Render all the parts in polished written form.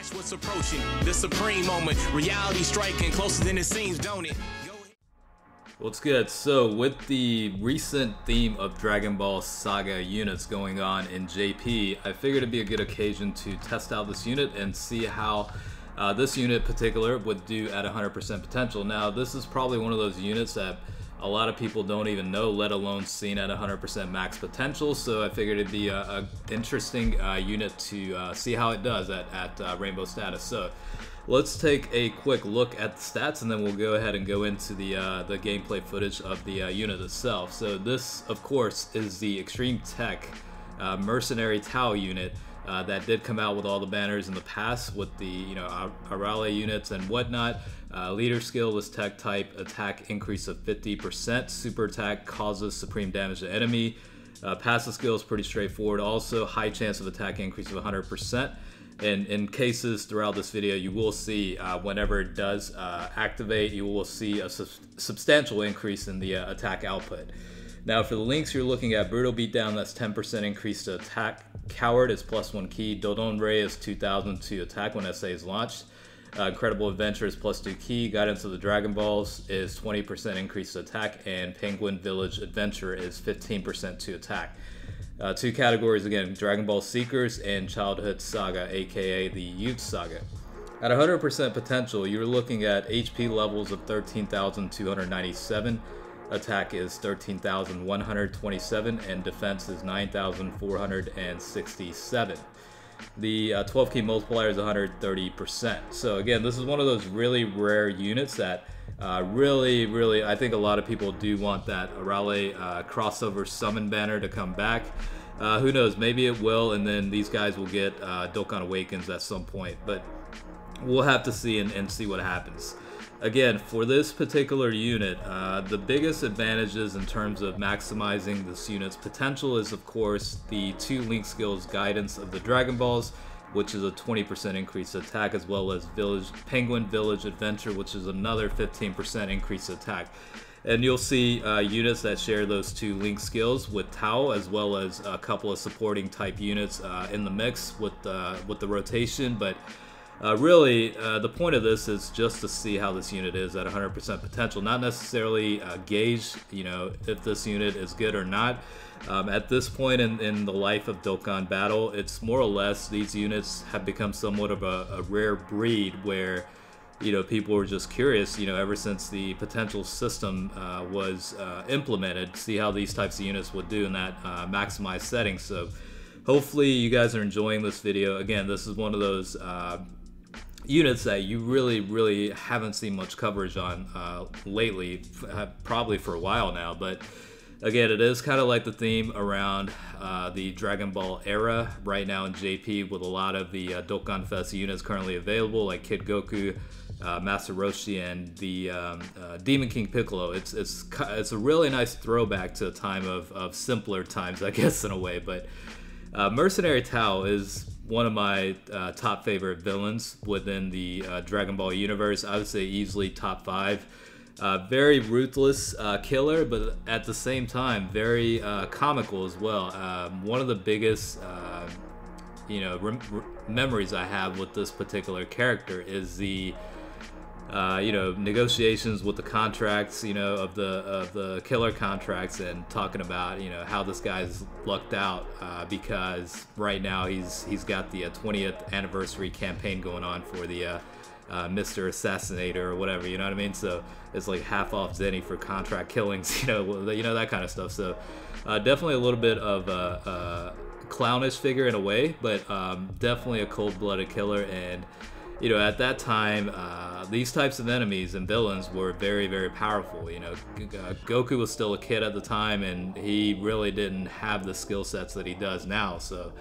Watch what's approaching, the supreme moment. Reality striking closer than it seems, don't it? What's good? So with the recent theme of Dragon Ball Saga units going on in JP, I figured it'd be a good occasion to test out this unit and see how this unit in particular would do at 100% potential. Now, this is probably one of those units that a lot of people don't even know, let alone seen at 100% max potential. So I figured it'd be a interesting unit to see how it does at Rainbow status. So let's take a quick look at the stats, and then we'll go ahead and go into the gameplay footage of the unit itself. So this, of course, is the Extreme TEQ Mercenary Tao unit that did come out with all the banners in the past with the RUTHLESS units and whatnot. Leader skill was tech type, attack increase of 50%, super attack causes supreme damage to enemy. Passive skill is pretty straightforward, also high chance of attack increase of 100%. And in cases throughout this video, you will see whenever it does activate, you will see a substantial increase in the attack output. Now for the links you're looking at, Brutal Beatdown, that's 10% increase to attack. Coward is +1 key. Dodon Ray is 2000 to attack when SA is launched. Incredible Adventure is +2 key. Guidance of the Dragon Balls is 20% increase to attack. And Penguin Village Adventure is 15% to attack. Two categories again, Dragon Ball Seekers and Childhood Saga, aka the Youth Saga. At 100% potential, you're looking at HP levels of 13,297. Attack is 13,127 and defense is 9,467. The 12 Ki Multiplier is 130%. So again, this is one of those really rare units that really, I think a lot of people do want that RUTHLESS crossover summon banner to come back. Who knows, maybe it will, and then these guys will get Dokkan Awakens at some point, but we'll have to see and see what happens. Again, for this particular unit, the biggest advantages in terms of maximizing this unit's potential is, of course, the 2 link skills guidance of the Dragon Balls, which is a 20% increase to attack, as well as Penguin Village Adventure, which is another 15% increase to attack. And you'll see units that share those 2 link skills with Tao, as well as a couple of supporting type units in the mix with the rotation, but really, the point of this is just to see how this unit is at 100% potential, not necessarily gauge, if this unit is good or not. At this point in the life of Dokkan Battle, it's more or less these units have become somewhat of a rare breed where, people were just curious, ever since the potential system was implemented, see how these types of units would do in that maximized setting. So hopefully you guys are enjoying this video. Again, this is one of those units that you really haven't seen much coverage on lately, probably for a while now, but again, it is kind of like the theme around the Dragon Ball era right now in JP, with a lot of the Dokkan Fest units currently available, like Kid Goku, Master Roshi, and the Demon King Piccolo. It's a really nice throwback to a time of simpler times, I guess, in a way. But Mercenary Tao is one of my top favorite villains within the Dragon Ball universe. I would say easily top 5. Very ruthless killer, but at the same time very comical as well. One of the biggest memories I have with this particular character is the negotiations with the contracts, of the killer contracts, and talking about how this guy's lucked out because right now he's got the 20th anniversary campaign going on for the Mr. Assassinator or whatever, you know what I mean? So it's like half off Zenny for contract killings, that kind of stuff. So definitely a little bit of a clownish figure in a way, but definitely a cold-blooded killer. And at that time, these types of enemies and villains were very powerful. Goku was still a kid at the time, and he really didn't have the skill sets that he does now. So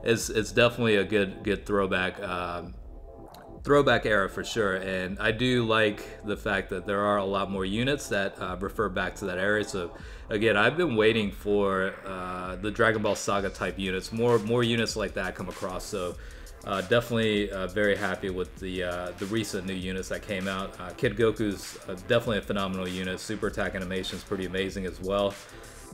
it's definitely a good throwback era for sure. And I do like the fact that there are a lot more units that refer back to that era. So again, I've been waiting for the Dragon Ball Saga type units, more units like that come across. So definitely very happy with the recent new units that came out. Kid Goku's definitely a phenomenal unit. Super attack animation is pretty amazing as well.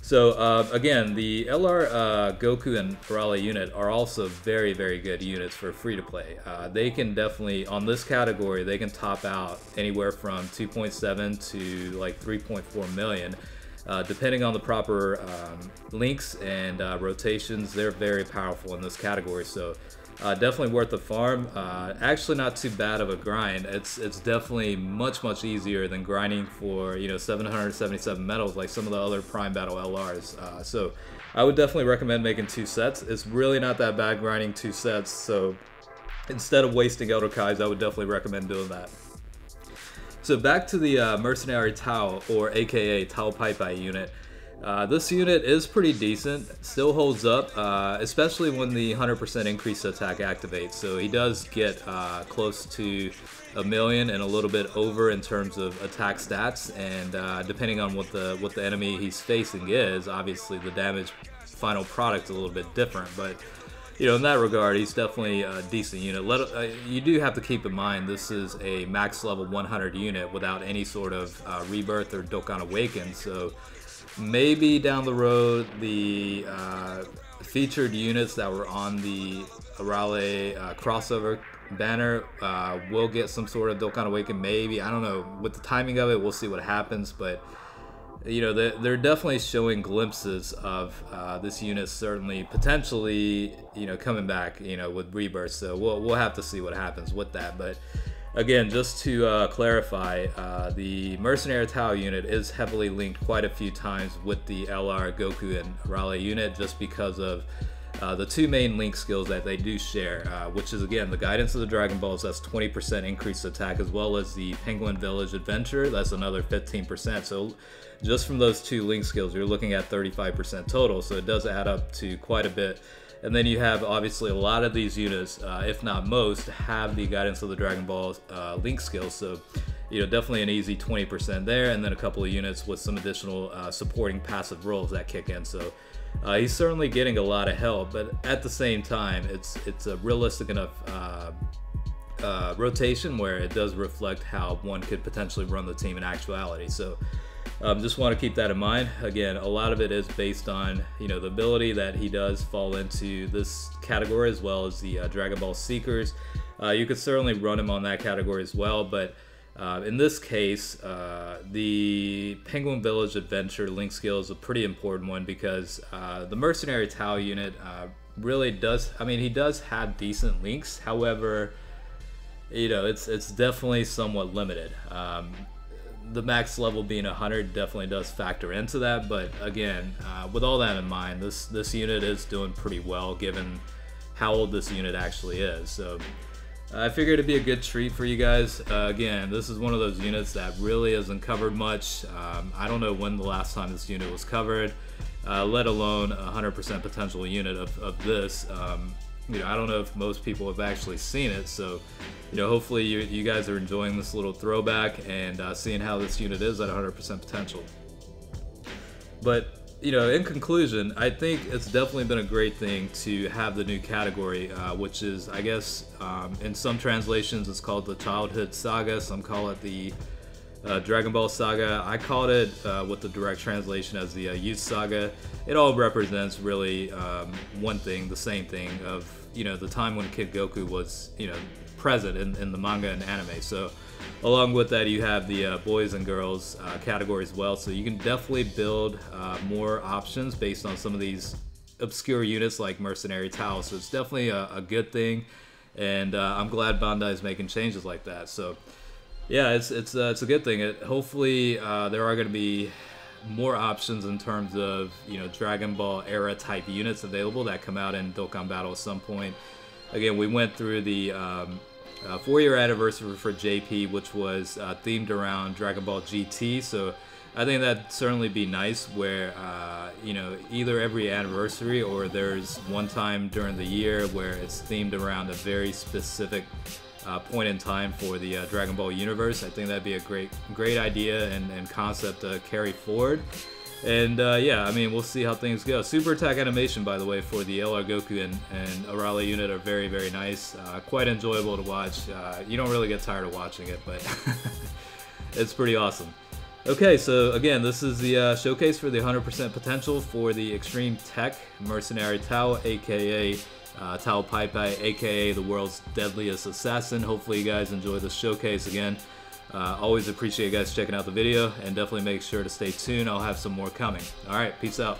So again, the LR Goku and Arale unit are also very, very good units for free-to-play. They can definitely, on this category, they can top out anywhere from 2.7 to like 3.4 million. Depending on the proper links and rotations, they're very powerful in this category. So definitely worth the farm. Actually not too bad of a grind. It's definitely much easier than grinding for 777 medals like some of the other Prime Battle LRs. So I would definitely recommend making 2 sets. It's really not that bad grinding 2 sets. So instead of wasting Elder Kais, I would definitely recommend doing that. So back to the Mercenary Tao, or aka Tao Pai Pai unit. This unit is pretty decent, still holds up, especially when the 100% increased attack activates. So he does get close to 1 million and a little bit over in terms of attack stats, and depending on what the enemy he's facing is, obviously the damage final product is a little bit different, but in that regard, he's definitely a decent unit. You do have to keep in mind this is a max level 100 unit without any sort of rebirth or Dokkan Awaken, so maybe down the road the featured units that were on the Arale crossover banner will get some sort of Dokkan Awaken, maybe. I don't know. With the timing of it, we'll see what happens, but they're definitely showing glimpses of this unit certainly potentially coming back with rebirth, so we'll have to see what happens with that. But again, just to clarify, the Mercenary Tao unit is heavily linked quite a few times with the LR Goku and Arale unit, just because of the 2 main link skills that they do share, which is again the Guidance of the Dragon Balls, that's 20% increased attack, as well as the Penguin Village Adventure, that's another 15%. So just from those 2 link skills, you're looking at 35% total, so it does add up to quite a bit. And then you have obviously a lot of these units, if not most, have the Guidance of the Dragon Balls link skills, so definitely an easy 20% there, and then a couple of units with some additional supporting passive roles that kick in. So he's certainly getting a lot of help, but at the same time, it's a realistic enough rotation where it does reflect how one could potentially run the team in actuality. So just want to keep that in mind. Again, a lot of it is based on the ability that he does fall into this category, as well as the Dragon Ball Seekers. You could certainly run him on that category as well, but in this case, the Penguin Village Adventure link skill is a pretty important one, because the Mercenary Tao unit really does, he does have decent links. However, it's definitely somewhat limited. The max level being 100 definitely does factor into that, but again, with all that in mind, this unit is doing pretty well given how old this unit actually is. So I figured it'd be a good treat for you guys. Again, this is one of those units that really hasn't covered much. I don't know when the last time this unit was covered, let alone a 100% potential unit of this. I don't know if most people have actually seen it, so hopefully you guys are enjoying this little throwback and seeing how this unit is at 100% potential. But in conclusion, I think it's definitely been a great thing to have the new category, which is, I guess, in some translations it's called the Childhood Saga, some call it the Dragon Ball Saga. I called it, with the direct translation, as the Youth Saga. It all represents really one thing, the same thing of the time when Kid Goku was present in the manga and anime. So along with that, you have the boys and girls category as well, so you can definitely build more options based on some of these obscure units like Mercenary Tao. So it's definitely a good thing, and I'm glad Bandai is making changes like that. So yeah, it's a good thing. Hopefully there are going to be more options in terms of Dragon Ball era type units available that come out in Dokkan Battle at some point. Again, we went through the 4-year anniversary for JP, which was themed around Dragon Ball GT, so I think that'd certainly be nice where either every anniversary or there's one time during the year where it's themed around a very specific point in time for the Dragon Ball universe. I think that'd be a great idea and concept to carry forward. And yeah, we'll see how things go. Super attack animation, by the way, for the LR Goku and Arale unit are very, very nice. Quite enjoyable to watch. You don't really get tired of watching it, but it's pretty awesome. Okay, so again, this is the showcase for the 100% potential for the Extreme TEQ Mercenary Tao, aka Tao Pai Pai, aka the world's deadliest assassin. Hopefully you guys enjoy this showcase again. Always appreciate you guys checking out the video, and definitely make sure to stay tuned. I'll have some more coming. Alright, peace out.